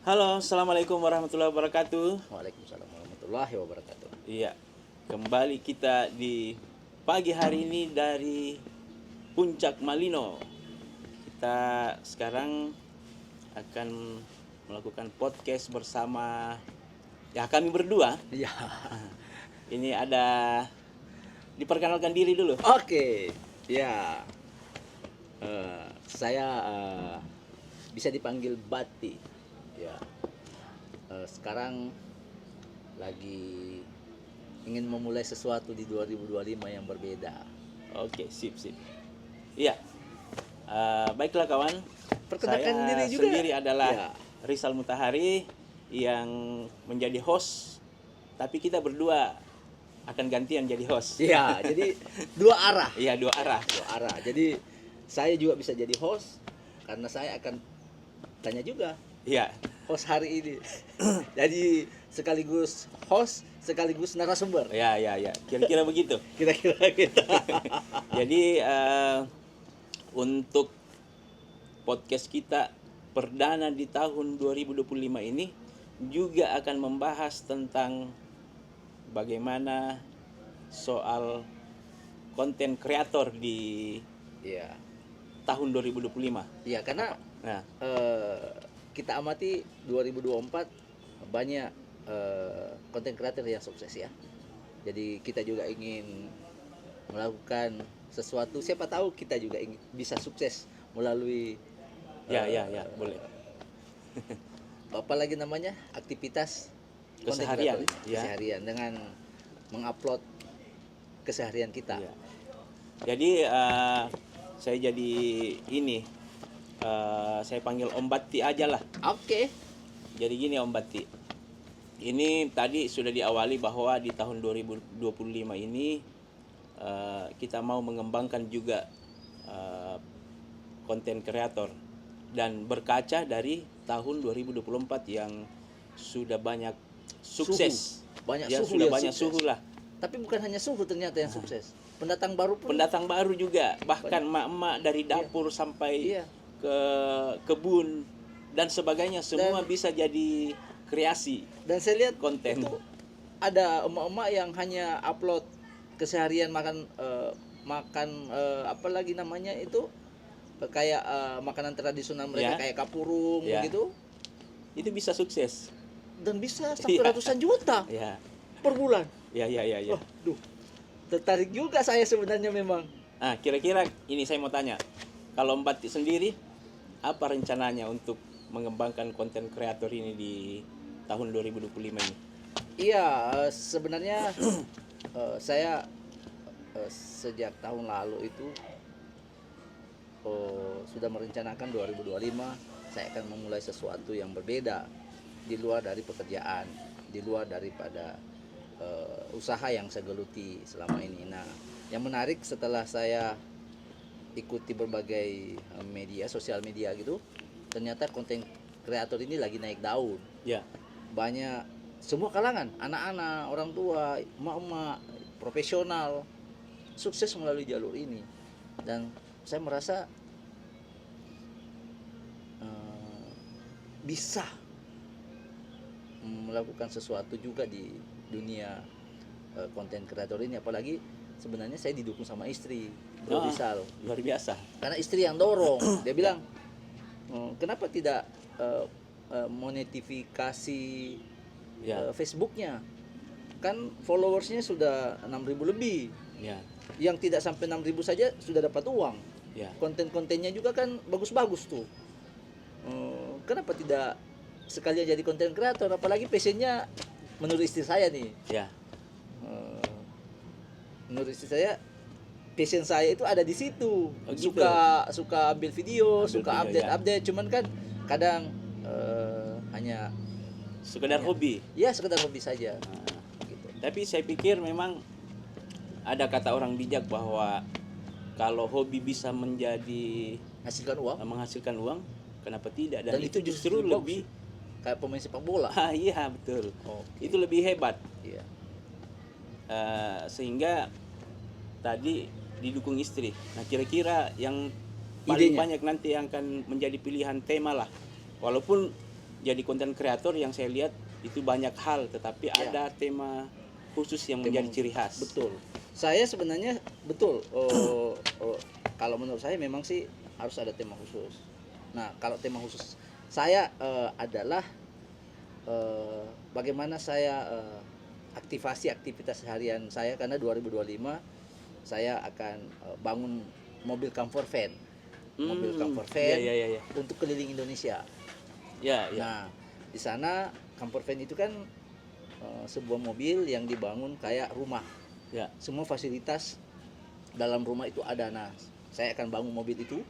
Halo, assalamualaikum warahmatullahi wabarakatuh. Waalaikumsalam warahmatullahi wabarakatuh. Iya, kembali kita di pagi hari ini dari Puncak Malino. Kita sekarang akan melakukan podcast bersama kami berdua. Iya. Ini ada diperkenalkan diri dulu. Oke. Ya. Saya bisa dipanggil Bati. Ya. Sekarang lagi ingin memulai sesuatu di 2025 yang berbeda. Oke, sip. Iya. Baiklah kawan. Perkenalkan Saya diri juga. sendiri adalah Ya. Rizal Mutahari yang menjadi host, tapi kita berdua akan gantian jadi host. Iya, jadi dua arah. Iya, dua arah. Dua arah. Jadi saya juga bisa jadi host karena saya akan tanya juga Iya. host hari ini. Jadi sekaligus host, sekaligus narasumber. Ya. Kira-kira begitu. Kira-kira kita. Jadi untuk podcast kita perdana di tahun 2025 ini juga akan membahas tentang bagaimana soal konten kreator di Iya. tahun 2025. Iya, karena Nah, kita amati 2024 banyak konten kreator yang sukses ya. Jadi kita juga ingin melakukan sesuatu, siapa tahu kita juga ingin bisa sukses melalui ya, boleh. apa lagi namanya, aktivitas konten Keseharian, kreator ini. ya. Keseharian dengan mengupload keseharian kita. Iya. Jadi saya jadi ini saya panggil Om Batti aja lah. Oke. Jadi gini Om Batti. Ini tadi sudah diawali bahwa di tahun 2025 ini kita mau mengembangkan juga konten kreator dan berkaca dari tahun 2024 yang sudah banyak sukses. Banyak Ya, suhu sudah yang banyak sukses. suhu lah. Tapi bukan hanya suhu ternyata yang sukses. Pendatang baru pun. Pendatang baru juga, bahkan emak-emak dari dapur sampai Iya. ke kebun dan sebagainya, semua bisa jadi kreasi Dan saya lihat konten. itu ada emak-emak yang hanya upload keseharian makan apa lagi namanya itu, kayak makanan tradisional mereka, Ya. kayak kapurung Ya. gitu, Itu bisa sukses. dan bisa sampai Iya. ratusan juta Ya, per bulan. ya. Wah, duh, tertarik juga saya sebenarnya memang. Nah, kira-kira ini saya mau tanya, kalau Mbak sendiri apa rencananya untuk mengembangkan konten kreator ini di tahun 2025 ini? Iya, sebenarnya saya sejak tahun lalu itu sudah merencanakan 2025 saya akan memulai sesuatu yang berbeda di luar dari pekerjaan, di luar daripada usaha yang saya geluti selama ini. Nah, yang menarik setelah saya ikuti berbagai media, sosial media gitu, ternyata konten kreator ini lagi naik daun. Ya, Banyak, semua kalangan, anak-anak, orang tua, emak-emak, profesional sukses melalui jalur ini. Dan saya merasa bisa melakukan sesuatu juga di dunia konten kreator ini, apalagi sebenarnya saya didukung sama istri, Bro Rizal. luar biasa. Karena istri yang dorong, dia bilang, kenapa tidak monetifikasi Ya, Facebooknya, kan followersnya sudah 6.000 lebih, ya, yang tidak sampai 6.000 saja sudah dapat uang. ya. Konten-kontennya juga kan bagus-bagus tuh. Kenapa tidak sekalian jadi konten kreator, apalagi passionnya menurut istri saya nih. Ya, Menurut istri saya, passion saya itu ada di situ. Oh, gitu. Suka ambil video, suka video, update, cuman kan kadang hanya sekedar hobi. ya sekedar hobi saja. Nah, Gitu. tapi saya pikir memang ada kata orang bijak bahwa kalau hobi bisa menjadi Hasilkan uang, menghasilkan uang, kenapa tidak? Dan, dan itu justru bagus. lebih Kayak pemain sepak bola. iya betul. Oke. Itu lebih hebat. Iya. Sehingga tadi didukung istri. Nah, kira-kira yang paling Idenya. banyak nanti yang akan menjadi pilihan tema lah. Walaupun jadi konten kreator yang saya lihat itu banyak hal, tetapi Ya. ada tema khusus yang Tema menjadi ciri khas. Betul. Saya sebenarnya betul. Kalau menurut saya memang sih harus ada tema khusus. Nah, kalau tema khusus saya adalah bagaimana saya aktivasi aktivitas harian saya, karena 2025 saya akan bangun mobil camper van. Mobil camper van Iya. untuk keliling Indonesia. Ya. Nah, di sana camper van itu kan sebuah mobil yang dibangun kayak rumah. Ya. Semua fasilitas dalam rumah itu ada. Nah, saya akan bangun mobil itu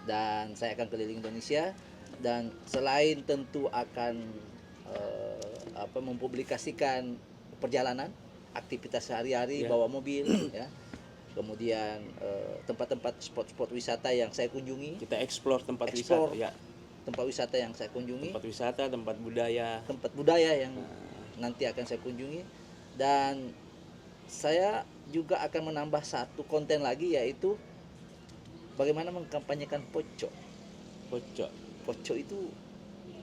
dan saya akan keliling Indonesia, dan selain tentu akan mempublikasikan perjalanan, aktivitas sehari-hari Ya. bawa mobil ya. Kemudian tempat-tempat spot-spot wisata yang saya kunjungi, Kita explore tempat Explore. wisata, ya. tempat wisata yang saya kunjungi, Tempat wisata, tempat budaya. tempat budaya yang nanti akan saya kunjungi, dan saya juga akan menambah satu konten lagi, yaitu bagaimana mengkampanyekan poco. Pocok. Poco itu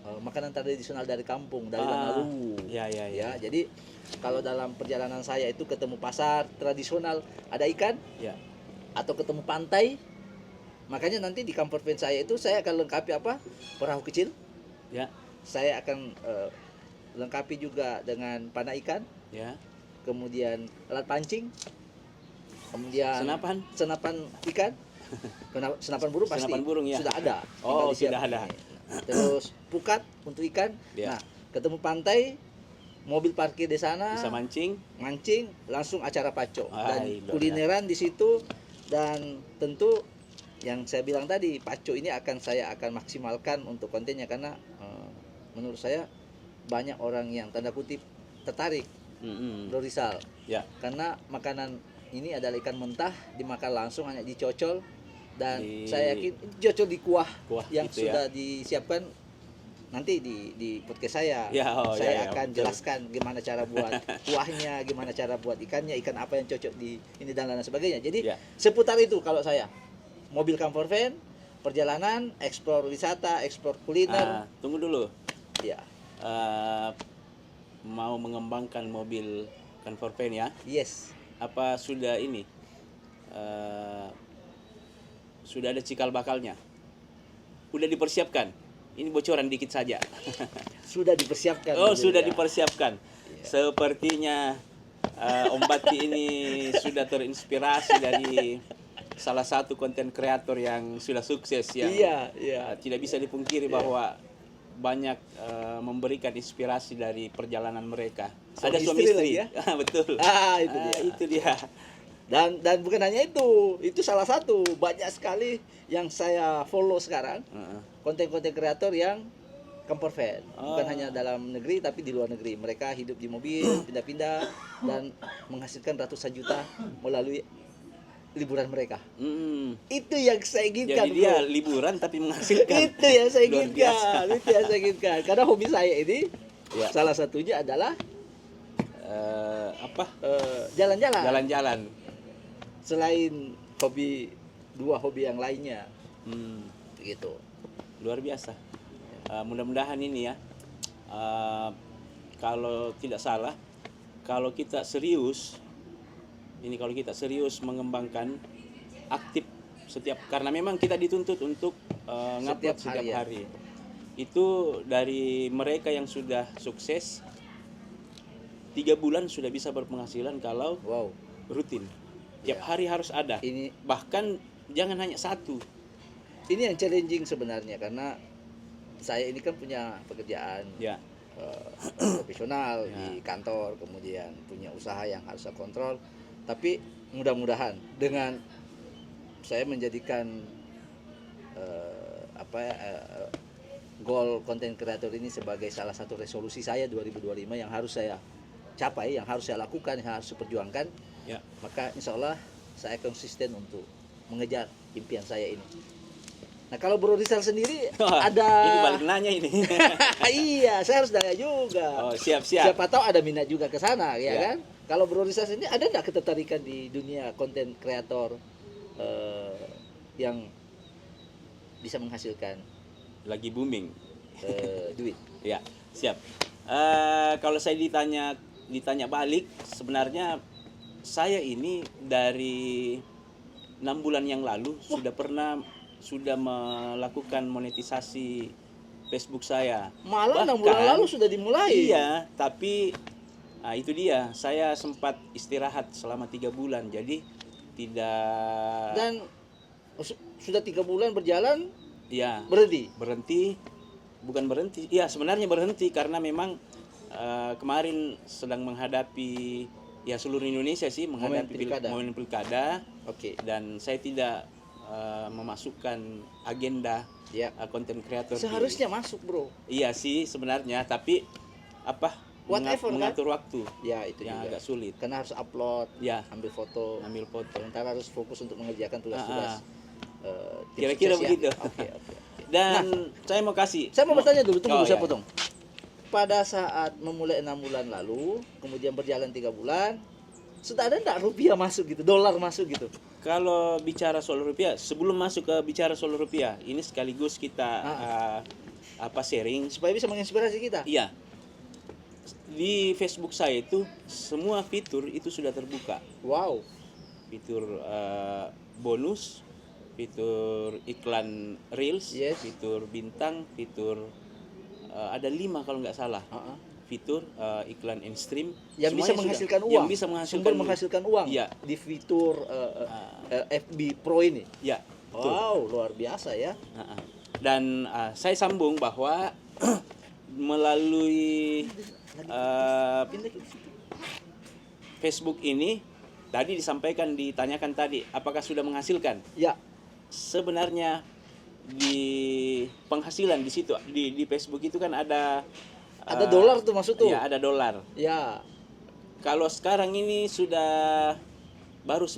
makanan tradisional dari kampung, dari Ah, Langaru. ya. Ya, jadi kalau dalam perjalanan saya itu ketemu pasar tradisional ada ikan, Ya. atau ketemu pantai, makanya nanti di camper van saya itu saya akan lengkapi apa? Perahu kecil. Ya. Saya akan lengkapi juga dengan panah ikan, Ya. kemudian alat pancing, kemudian Senapan. ikan, senapan burung pasti Senapan burung, ya. sudah ada. Oh, Tinggal disiapkan. sudah ada. Terus pukat untuk ikan. Ya. Nah, ketemu pantai, mobil parkir di sana, Bisa mancing. mancing, langsung acara paco dan Luar biasa. kulineran di situ. Dan tentu yang saya bilang tadi, paco ini saya akan maksimalkan untuk kontennya, karena menurut saya banyak orang yang tanda kutip tertarik, Bro Rizal, Ya. karena makanan ini adalah ikan mentah, dimakan langsung, hanya dicocol, dan Di- saya yakin dicocol di kuah yang itu, sudah disiapkan. Nanti di podcast saya, Ya, saya ya, akan betul. jelaskan gimana cara buat kuahnya, gimana cara buat ikannya, ikan apa yang cocok di ini dan lain sebagainya. Jadi Ya. seputar itu kalau saya, mobil camper van, perjalanan, eksplor wisata, eksplor kuliner, Tunggu dulu. ya, Mau mengembangkan mobil camper van, ya? yes, Apa sudah ini? Sudah ada cikal bakalnya? Udah dipersiapkan? Ini bocoran dikit saja. sudah dipersiapkan. Oh, mobilnya. sudah dipersiapkan. Sepertinya Om Bati ini sudah terinspirasi dari salah satu konten kreator yang sudah sukses, yang Iya. tidak bisa dipungkiri bahwa banyak memberikan inspirasi dari perjalanan mereka. Ada suami istri istri, lagi ya? Betul. Itu dia. Itu dia. Dan bukan hanya itu salah satu, banyak sekali yang saya follow sekarang, konten-konten kreator yang camper van, bukan hanya dalam negeri tapi di luar negeri. Mereka hidup di mobil, pindah-pindah, dan menghasilkan ratusan juta melalui liburan mereka. Itu yang saya inginkan. Jadi dia bro. liburan tapi menghasilkan. Itu yang saya Luar inginkan. biasa. Itu yang saya inginkan. Karena hobi saya ini Ya. salah satunya adalah Apa? jalan-jalan. Jalan-jalan. Selain dua hobi yang lainnya, gitu. Luar biasa. Mudah-mudahan ini ya, kalau tidak salah, kalau kita serius mengembangkan aktif karena memang kita dituntut untuk ngupload setiap hari. Itu dari mereka yang sudah sukses 3 bulan sudah bisa berpenghasilan kalau Wow. rutin. Tiap Ya. hari harus ada. Ini Bahkan jangan hanya satu. ini yang challenging sebenarnya, karena saya ini kan punya pekerjaan Ya. profesional di kantor, kemudian punya usaha yang harus saya kontrol. Tapi mudah-mudahan dengan saya menjadikan goal konten kreator ini sebagai salah satu resolusi saya 2025 yang harus saya capai, yang harus saya lakukan, yang harus saya perjuangkan, Ya. maka insya Allah saya konsisten untuk mengejar impian saya ini. Nah, kalau Bro Rizal sendiri ada Ini balik nanya ini. iya, saya harus nanya juga. Oh, siap-siap. Siapa tahu ada minat juga ke sana, ya Ya. kan? Kalau Bro Rizal sendiri ada nggak ketertarikan di dunia konten kreator yang bisa menghasilkan Lagi booming. duit? Ya, siap. Kalau saya ditanya balik, sebenarnya saya ini dari 6 bulan yang lalu sudah melakukan monetisasi Facebook saya. Malah 6 bulan Bahkan, lalu sudah dimulai. iya, tapi itu dia. Saya sempat istirahat selama 3 bulan, jadi tidak. Dan sudah 3 bulan berjalan, Ya, berhenti. bukan berhenti. Ya, sebenarnya berhenti karena memang kemarin sedang menghadapi, ya seluruh Indonesia sih menghadapi momen pilkada. Oke. Dan saya tidak memasukkan agenda Ya. konten kreator. Seharusnya masuk, Bro. Iya sih sebenarnya, tapi Whatever, mengatur waktu Ya, itu yang juga agak sulit. karena harus upload, Ya, ambil foto. ambil foto. Sementara harus fokus untuk mengerjakan tugas-tugas. tim Kira-kira sukses ya. begitu. Oke. Dan saya mau bertanya dulu, tunggu dulu, saya ya. potong. Pada saat memulai 6 bulan lalu, kemudian berjalan 3 bulan, sudah ada enggak rupiah masuk gitu, dolar masuk gitu? Kalau bicara soal rupiah, sebelum masuk ke bicara soal rupiah, ini sekaligus kita sharing. Supaya bisa menginspirasi kita. Iya. Di Facebook saya itu semua fitur itu sudah terbuka. Wow. Fitur bonus, fitur iklan reels, Yes. fitur bintang, fitur ada 5 kalau nggak salah. Fitur iklan in stream Yang bisa semuanya menghasilkan sudah. uang. Yang bisa menghasilkan Sumber menghasilkan uang. Iya. Di fitur FB Pro ini. Ya. Betul. Wow, luar biasa ya. Dan saya sambung bahwa melalui Facebook ini tadi ditanyakan tadi apakah sudah menghasilkan. Ya. Sebenarnya di penghasilan di situ di Facebook itu kan ada dolar tuh masuk tuh. Ya, ada dolar. Ya. Kalau sekarang ini sudah baru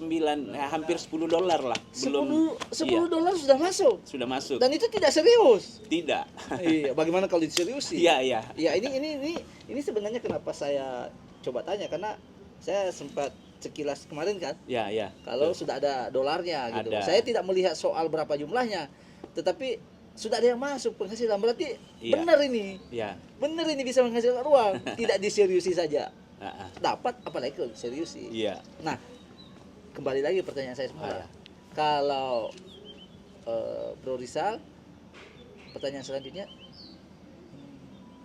hampir $10 lah. Belum 10 dolar sudah masuk. Sudah masuk. Dan itu tidak serius. Tidak. Iya, bagaimana kalau diseriusin? Iya. Ya, ini sebenarnya kenapa saya coba tanya, karena saya sempat sekilas kemarin kan. Iya. Kalau sudah ada dolarnya gitu. Ada. Saya tidak melihat soal berapa jumlahnya, tetapi sudah ada yang masuk penghasilan, berarti Iya. benar ini. Iya. Benar ini bisa menghasilkan uang, tidak diseriusi saja. Dapat apalagi kalau diseriusi. Iya. Nah, kembali lagi pertanyaan saya semula. Ya. Kalau Bro Rizal, pertanyaan selanjutnya,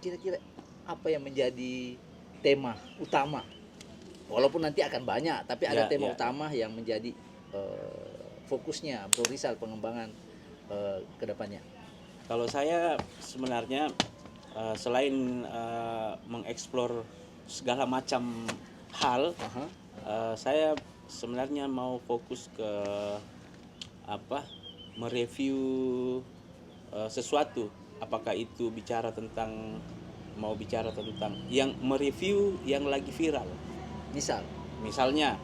kira-kira apa yang menjadi tema utama? Walaupun nanti akan banyak, tapi ada tema utama yang menjadi fokusnya Bro Rizal pengembangan ke depannya. Kalau saya sebenarnya selain mengeksplor segala macam hal, saya sebenarnya mau fokus ke mereview sesuatu, apakah itu mau bicara tentang yang mereview yang lagi viral. Misalnya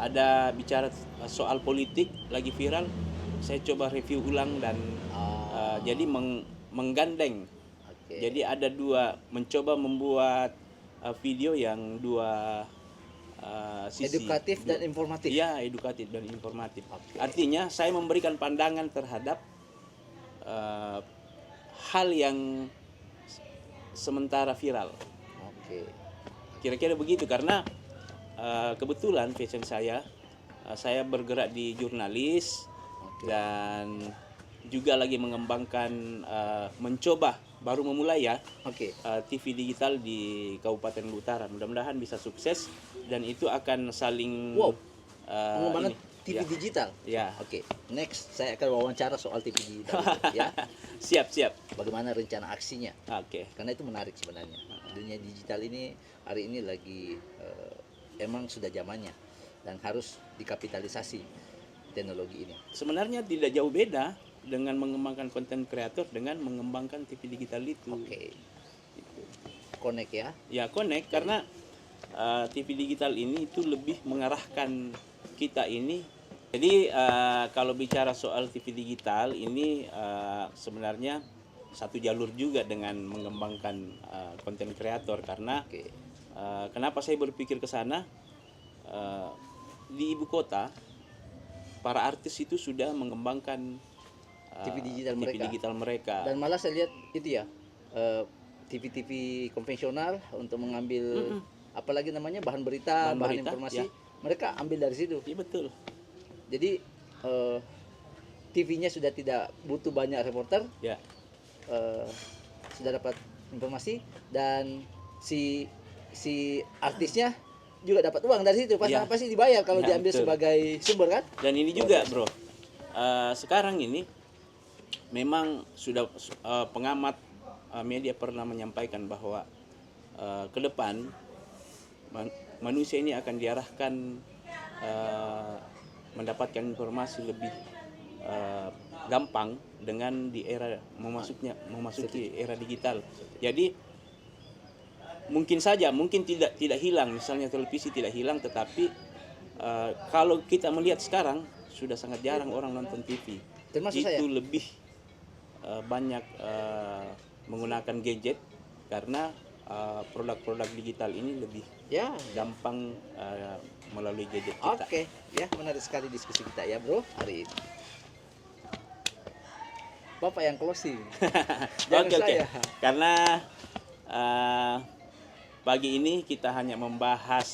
ada bicara soal politik lagi viral, saya coba review ulang dan jadi menggandeng. Jadi ada mencoba membuat video yang dua sisi, edukatif dan informatif. Iya, edukatif dan informatif. Artinya saya memberikan pandangan terhadap hal yang sementara viral. Kira-kira begitu, karena kebetulan passion saya bergerak di jurnalis dan juga lagi mengembangkan mencoba baru memulai ya TV digital di Kabupaten Utara. Mudah-mudahan bisa sukses dan itu akan saling mengembangkan TV digital. Ya. Next saya akan wawancara soal TV digital ya. Siap. Bagaimana rencana aksinya? Karena itu menarik sebenarnya. Dunia digital ini hari ini lagi emang sudah zamannya dan harus dikapitalisasi teknologi ini. Sebenarnya tidak jauh beda dengan mengembangkan konten kreator dengan mengembangkan TV digital itu. Connect ya? Ya, connect karena TV digital ini itu lebih mengarahkan kita ini. Jadi kalau bicara soal TV digital ini sebenarnya satu jalur juga dengan mengembangkan konten kreator, karena kenapa saya berpikir ke sana? Di ibu kota para artis itu sudah mengembangkan TV digital mereka. Dan malah saya lihat itu ya, TV-TV konvensional untuk mengambil apalagi namanya bahan berita, bahan informasi, ya. mereka ambil dari situ. Iya betul. Jadi TV-nya sudah tidak butuh banyak reporter, Ya. Sudah dapat informasi, dan si artisnya juga dapat uang dari situ. Pasti dibayar kalau Ya, diambil betul. sebagai sumber kan. Dan ini juga bro, sekarang ini memang sudah pengamat media pernah menyampaikan bahwa ke depan manusia ini akan diarahkan mendapatkan informasi lebih gampang dengan di era memasuki era digital. Jadi mungkin tidak hilang, misalnya televisi tidak hilang, tetapi kalau kita melihat sekarang sudah sangat jarang orang nonton TV. Termasuk itu saya. lebih banyak menggunakan gadget karena produk-produk digital ini lebih Ya. gampang melalui gadget kita. Oke, ya menarik sekali diskusi kita ya bro hari ini. Bapak yang closing. Jangan Oke. saya. Karena pagi ini kita hanya membahas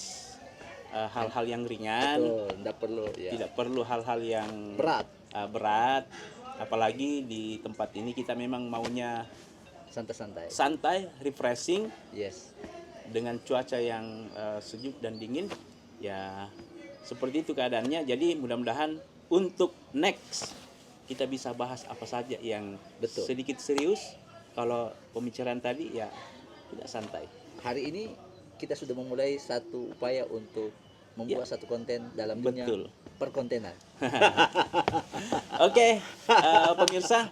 hal-hal yang ringan, Betul, tidak perlu ya. tidak perlu hal-hal yang berat. Apalagi di tempat ini kita memang maunya Santai-santai. santai, refreshing, Yes. dengan cuaca yang sejuk dan dingin. Ya seperti itu keadaannya. Jadi mudah-mudahan untuk next kita bisa bahas apa saja yang Betul. sedikit serius. Kalau pembicaraan tadi ya tidak santai. Hari ini kita sudah memulai satu upaya untuk membuat satu konten dalam dunia Betul. perkontenan. Oke, pemirsa,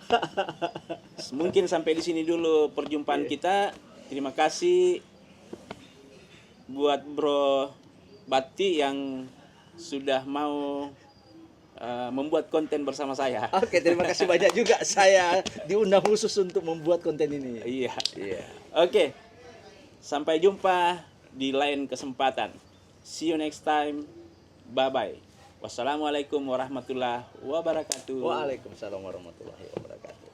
mungkin sampai di sini dulu perjumpaan kita. Terima kasih buat Bro Bati yang sudah mau membuat konten bersama saya. Oke, terima kasih banyak juga saya diundang khusus untuk membuat konten ini. Iya. Iya. Oke, sampai jumpa di lain kesempatan. See you next time. Bye-bye. Wassalamualaikum warahmatullahi wabarakatuh. Waalaikumsalam warahmatullahi wabarakatuh.